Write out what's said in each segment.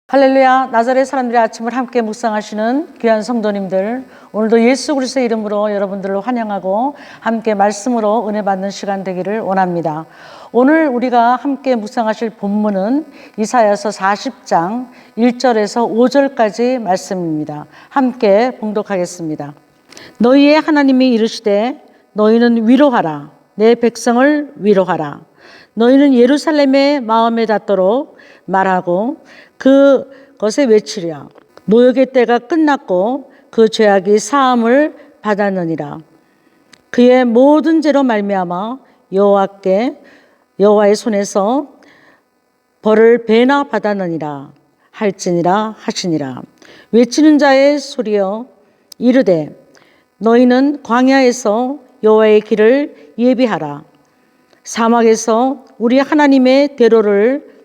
할렐루야. 나사렛 사람들의 아침을 함께 묵상하시는 귀한 성도님들, 오늘도 예수 그리스도의 이름으로 여러분들을 환영하고 함께 말씀으로 은혜 받는 시간 되기를 원합니다. 오늘 우리가 함께 묵상하실 본문은 이사야서 40장 1절에서 5절까지 말씀입니다. 함께 봉독하겠습니다. 너희의 하나님이 이르시되 너희는 위로하라. 내 백성을 위로하라. 너희는 예루살렘의 마음에 닿도록 말하고 그것에 외치랴. 노역의 때가 끝났고 그 죄악이 사함을 받았느니라. 그의 모든 죄로 말미암아 여호와의 손에서 벌을 배나 받았느니라 할지니라 하시니라. 외치는 자의 소리여 이르되 너희는 광야에서 여호와의 길을 예비하라. 사막에서 우리 하나님의 대로를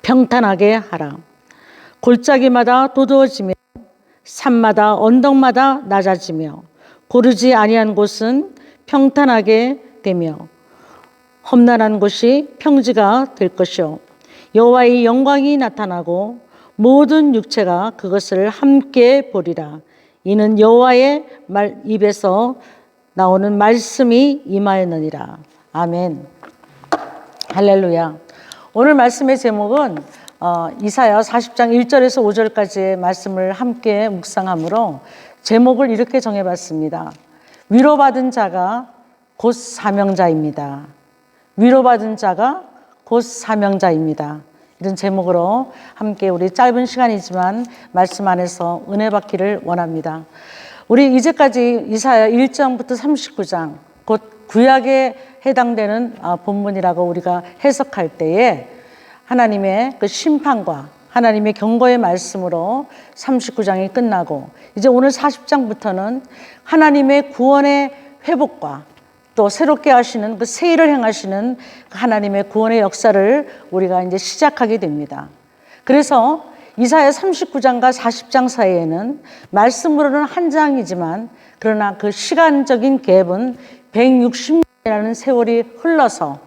평탄하게 하라. 골짜기마다 도두어지며 산마다 언덕마다 낮아지며 고르지 아니한 곳은 평탄하게 되며 험난한 곳이 평지가 될 것이요 여호와의 영광이 나타나고 모든 육체가 그것을 함께 보리라. 이는 여호와의 입에서 나오는 말씀이 임하였느니라. 아멘. 할렐루야. 오늘 말씀의 제목은 이사야 40장 1절에서 5절까지의 말씀을 함께 묵상하므로 제목을 이렇게 정해봤습니다. 위로받은 자가 곧 사명자입니다. 위로받은 자가 곧 사명자입니다. 이런 제목으로 함께 우리 짧은 시간이지만 말씀 안에서 은혜 받기를 원합니다. 우리 이제까지 이사야 1장부터 39장 곧 구약에 해당되는 본문이라고 우리가 해석할 때에 하나님의 그 심판과 하나님의 경고의 말씀으로 39장이 끝나고 이제 오늘 40장부터는 하나님의 구원의 회복과 또 새롭게 하시는 그 새 일을 행하시는 하나님의 구원의 역사를 우리가 이제 시작하게 됩니다. 그래서 이사야 39장과 40장 사이에는 말씀으로는 한 장이지만 그러나 그 시간적인 갭은 160년이라는 세월이 흘러서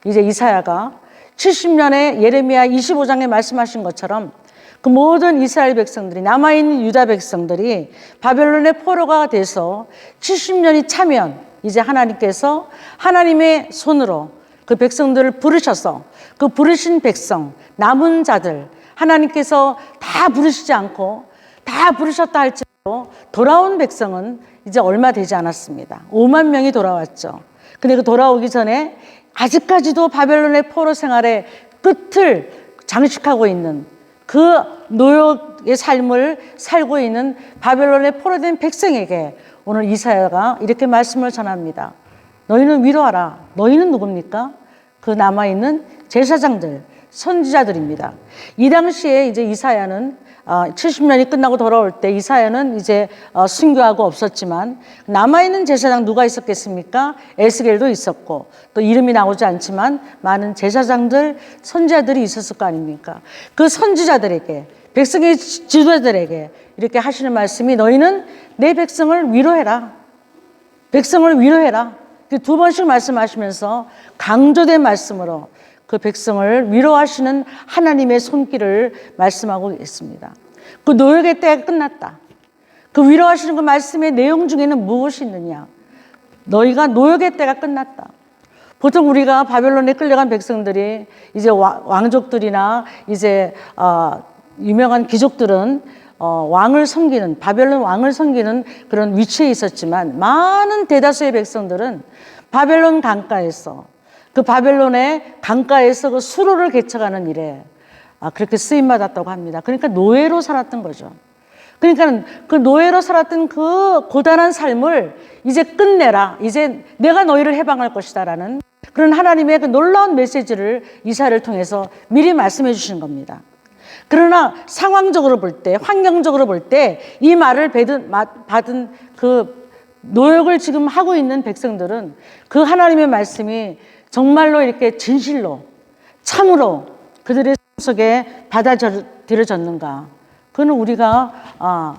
이제 이사야가 70년에 예레미야 25장에 말씀하신 것처럼 그 모든 이스라엘 백성들이 남아있는 유다 백성들이 바벨론의 포로가 돼서 70년이 차면 이제 하나님께서 하나님의 손으로 그 백성들을 부르셔서 그 부르신 백성 남은 자들 하나님께서 다 부르시지 않고 다 부르셨다 할지라도 돌아온 백성은 이제 얼마 되지 않았습니다. 5만 명이 돌아왔죠. 근데 그 돌아오기 전에 아직까지도 바벨론의 포로 생활의 끝을 장식하고 있는 그 노역의 삶을 살고 있는 바벨론의 포로된 백성에게 오늘 이사야가 이렇게 말씀을 전합니다. 너희는 위로하라. 너희는 누굽니까? 그 남아있는 제사장들, 선지자들입니다. 이 당시에 이제 이사야는 70년이 끝나고 돌아올 때 이사야는 이제 순교하고 없었지만 남아있는 제사장 누가 있었겠습니까? 에스겔도 있었고 또 이름이 나오지 않지만 많은 제사장들, 선지자들이 있었을 거 아닙니까? 그 선지자들에게 백성의 지도자들에게 이렇게 하시는 말씀이 너희는 내 백성을 위로해라. 백성을 위로해라. 두 번씩 말씀하시면서 강조된 말씀으로 그 백성을 위로하시는 하나님의 손길을 말씀하고 있습니다. 그 노역의 때가 끝났다. 그 위로하시는 그 말씀의 내용 중에는 무엇이 있느냐? 너희가 노역의 때가 끝났다. 보통 우리가 바벨론에 끌려간 백성들이 이제 왕족들이나 이제 유명한 귀족들은 왕을 섬기는 바벨론 왕을 섬기는 그런 위치에 있었지만 많은 대다수의 백성들은 바벨론 강가에서 그 바벨론의 강가에서 그 수로를 개척하는 일에 그렇게 쓰임받았다고 합니다. 그러니까 노예로 살았던 거죠. 그러니까 그 노예로 살았던 그 고단한 삶을 이제 끝내라. 이제 내가 너희를 해방할 것이다 라는 그런 하나님의 그 놀라운 메시지를 이사야를 통해서 미리 말씀해 주시는 겁니다. 그러나 상황적으로 볼 때, 환경적으로 볼 때 이 말을 받은 그 노역을 지금 하고 있는 백성들은 그 하나님의 말씀이 정말로 이렇게 진실로 참으로 그들의 삶 속에 받아들여졌는가? 그건 우리가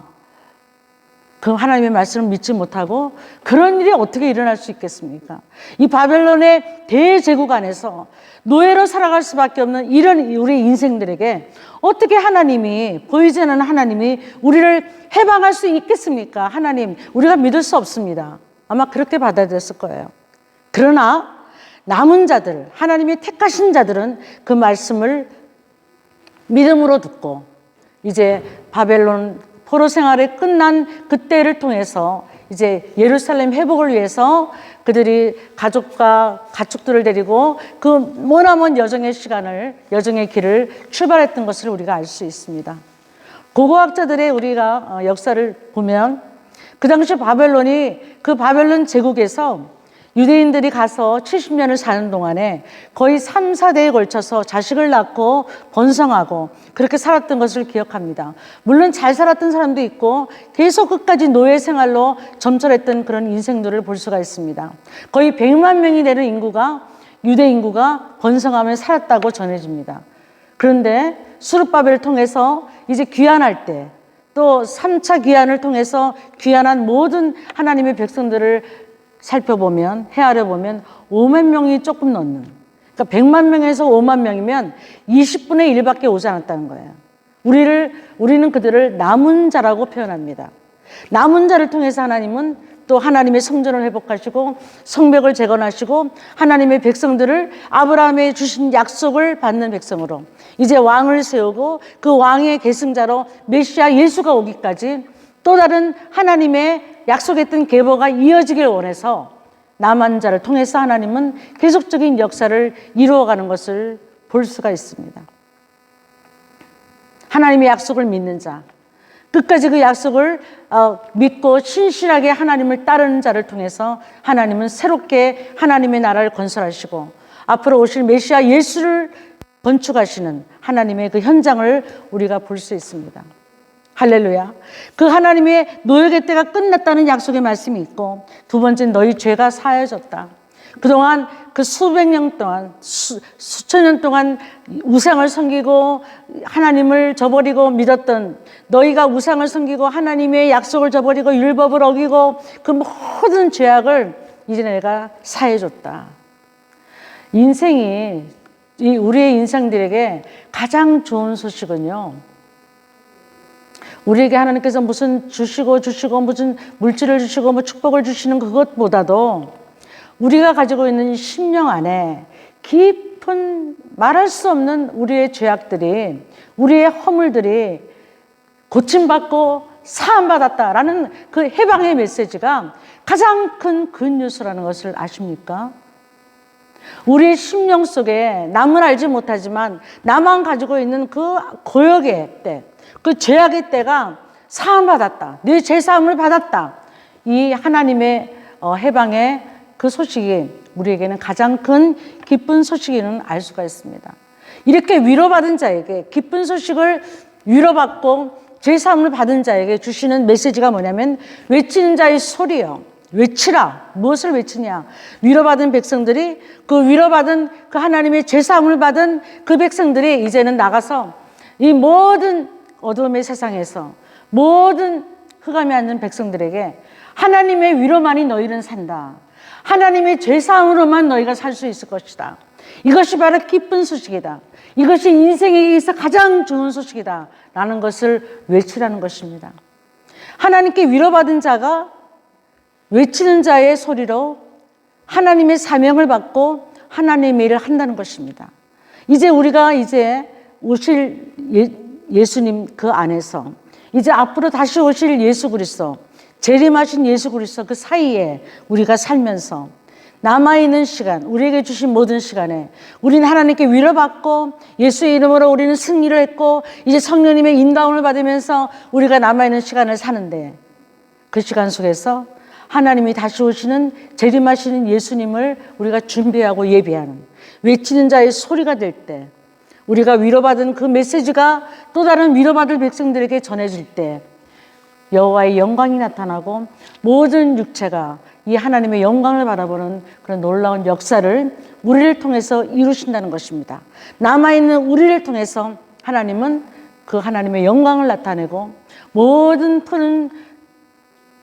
그 하나님의 말씀을 믿지 못하고 그런 일이 어떻게 일어날 수 있겠습니까? 이 바벨론의 대제국 안에서 노예로 살아갈 수밖에 없는 이런 우리 인생들에게 어떻게 하나님이, 보이지 않는 하나님이 우리를 해방할 수 있겠습니까? 하나님, 우리가 믿을 수 없습니다. 아마 그렇게 받아들였을 거예요. 그러나 남은 자들, 하나님이 택하신 자들은 그 말씀을 믿음으로 듣고 이제 바벨론 포로 생활이 끝난 그때를 통해서 이제 예루살렘 회복을 위해서 그들이 가족들을 데리고 그 머나먼 여정의 길을 출발했던 것을 우리가 알 수 있습니다. 고고학자들의 우리가 역사를 보면 그 당시 그 바벨론 제국에서 유대인들이 가서 70년을 사는 동안에 거의 3, 4대에 걸쳐서 자식을 낳고 번성하고 그렇게 살았던 것을 기억합니다. 물론 잘 살았던 사람도 있고 계속 끝까지 노예 생활로 점철했던 그런 인생들을 볼 수가 있습니다. 거의 100만 명이 되는 유대 인구가 번성하며 살았다고 전해집니다. 그런데 수르바벨을 통해서 이제 귀환할 때 또 3차 귀환을 통해서 귀환한 모든 하나님의 백성들을 살펴보면, 헤아려 보면 5만 명이 조금 넘는, 그러니까 100만 명에서 5만 명이면 20분의 1밖에 오지 않았다는 거예요. 우리는 그들을 남은 자라고 표현합니다. 남은 자를 통해서 하나님은 또 하나님의 성전을 회복하시고 성벽을 재건하시고 하나님의 백성들을 아브라함의 주신 약속을 받는 백성으로 이제 왕을 세우고 그 왕의 계승자로 메시아 예수가 오기까지 또 다른 하나님의 약속했던 계보가 이어지길 원해서 남은 자를 통해서 하나님은 계속적인 역사를 이루어가는 것을 볼 수가 있습니다. 하나님의 약속을 믿는 자, 끝까지 그 약속을 믿고 신실하게 하나님을 따르는 자를 통해서 하나님은 새롭게 하나님의 나라를 건설하시고 앞으로 오실 메시아 예수를 건축하시는 하나님의 그 현장을 우리가 볼 수 있습니다. 할렐루야. 그 하나님의 노역의 때가 끝났다는 약속의 말씀이 있고 두 번째는 너희 죄가 사해졌다. 그동안 그 수백 년 동안 수천 년 동안 우상을 섬기고 하나님을 저버리고 믿었던 너희가 우상을 섬기고 하나님의 약속을 저버리고 율법을 어기고 그 모든 죄악을 이제 내가 사해줬다. 우리의 인생들에게 가장 좋은 소식은요, 우리에게 하나님께서 무슨 주시고 무슨 물질을 주시고 뭐 축복을 주시는 그것보다도 우리가 가지고 있는 심령 안에 깊은 말할 수 없는 우리의 죄악들이, 우리의 허물들이 고침받고 사함받았다라는 그 해방의 메시지가 가장 큰 굿뉴스라는 것을 아십니까? 우리의 심령 속에 남을 알지 못하지만 나만 가지고 있는 그 고역의 때, 그 죄악의 때가 사함받았다. 내 죄사함을 받았다. 이 하나님의 해방의 그 소식이 우리에게는 가장 큰 기쁜 소식이는 알 수가 있습니다. 이렇게 위로받은 자에게 기쁜 소식을 위로받고 죄사함을 받은 자에게 주시는 메시지가 뭐냐면 외치는 자의 소리요. 외치라. 무엇을 외치냐? 위로받은 백성들이 그 위로받은 그 하나님의 죄사함을 받은 그 백성들이 이제는 나가서 이 모든 어둠의 세상에서 모든 흑암에 앉는 백성들에게 하나님의 위로만이 너희는 산다. 하나님의 죄사함으로만 너희가 살 수 있을 것이다. 이것이 바로 기쁜 소식이다. 이것이 인생에 있어 가장 좋은 소식이다. 라는 것을 외치라는 것입니다. 하나님께 위로받은 자가 외치는 자의 소리로 하나님의 사명을 받고 하나님의 일을 한다는 것입니다. 이제 우리가 오실 예수님 그 안에서 이제 앞으로 다시 오실 예수 그리스도, 재림하신 예수 그리스도 그 사이에 우리가 살면서 남아있는 시간, 우리에게 주신 모든 시간에 우리는 하나님께 위로받고 예수의 이름으로 우리는 승리를 했고 이제 성령님의 인도함을 받으면서 우리가 남아있는 시간을 사는데 그 시간 속에서 하나님이 다시 오시는 재림하시는 예수님을 우리가 준비하고 예비하는 외치는 자의 소리가 될 때 우리가 위로받은 그 메시지가 또 다른 위로받을 백성들에게 전해질 때 여호와의 영광이 나타나고 모든 육체가 이 하나님의 영광을 바라보는 그런 놀라운 역사를 우리를 통해서 이루신다는 것입니다. 남아있는 우리를 통해서 하나님은 그 하나님의 영광을 나타내고 모든 푸른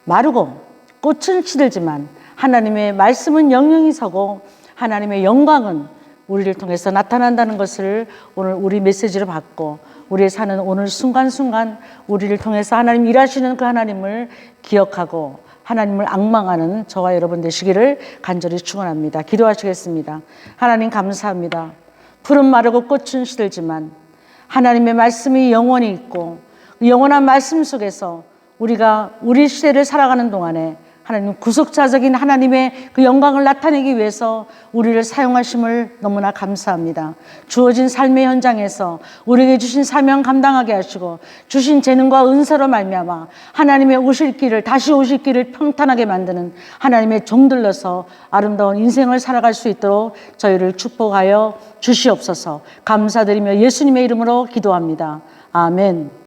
마르고 꽃은 시들지만 하나님의 말씀은 영영이 서고 하나님의 영광은 우리를 통해서 나타난다는 것을 오늘 우리 메시지로 받고 우리의 사는 오늘 순간순간 우리를 통해서 하나님 일하시는 그 하나님을 기억하고 하나님을 앙망하는 저와 여러분 되시기를 간절히 축원합니다. 기도하시겠습니다. 하나님 감사합니다. 풀은 마르고 꽃은 시들지만 하나님의 말씀이 영원히 있고 영원한 말씀 속에서 우리가 우리 시대를 살아가는 동안에 하나님 구속자적인 하나님의 그 영광을 나타내기 위해서 우리를 사용하심을 너무나 감사합니다. 주어진 삶의 현장에서 우리에게 주신 사명 감당하게 하시고 주신 재능과 은사로 말미암아 하나님의 오실 길을 다시 오실 길을 평탄하게 만드는 하나님의 종들로서 아름다운 인생을 살아갈 수 있도록 저희를 축복하여 주시옵소서. 감사드리며 예수님의 이름으로 기도합니다. 아멘.